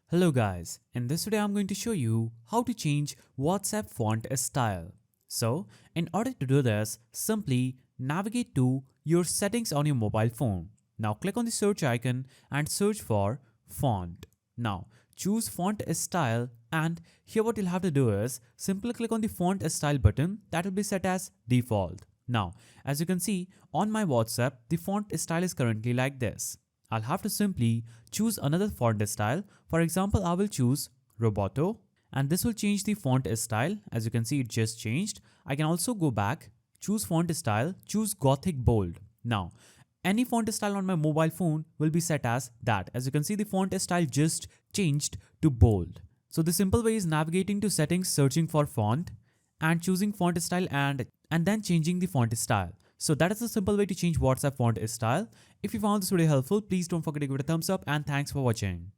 Hello guys, in this video I'm going to show you how to change WhatsApp font style. So in order to do this, simply navigate to your settings on your mobile phone. Now click on the search icon and search for font. Now choose font style, and here what you'll have to do is simply click on the font style button that will be set as default. Now as you can see on my WhatsApp, the font style is currently like this. I'll have to simply choose another font style. For example, I will choose Roboto, and this will change the font style. As you can see, it just changed. I can also go back, choose font style, choose Gothic Bold. Now, any font style on my mobile phone will be set as that. As you can see, the font style just changed to bold. So the simple way is navigating to settings, searching for font and choosing font style and then changing the font style. So that is the simple way to change WhatsApp font style. If you found this video helpful, please don't forget to give it a thumbs up, and thanks for watching.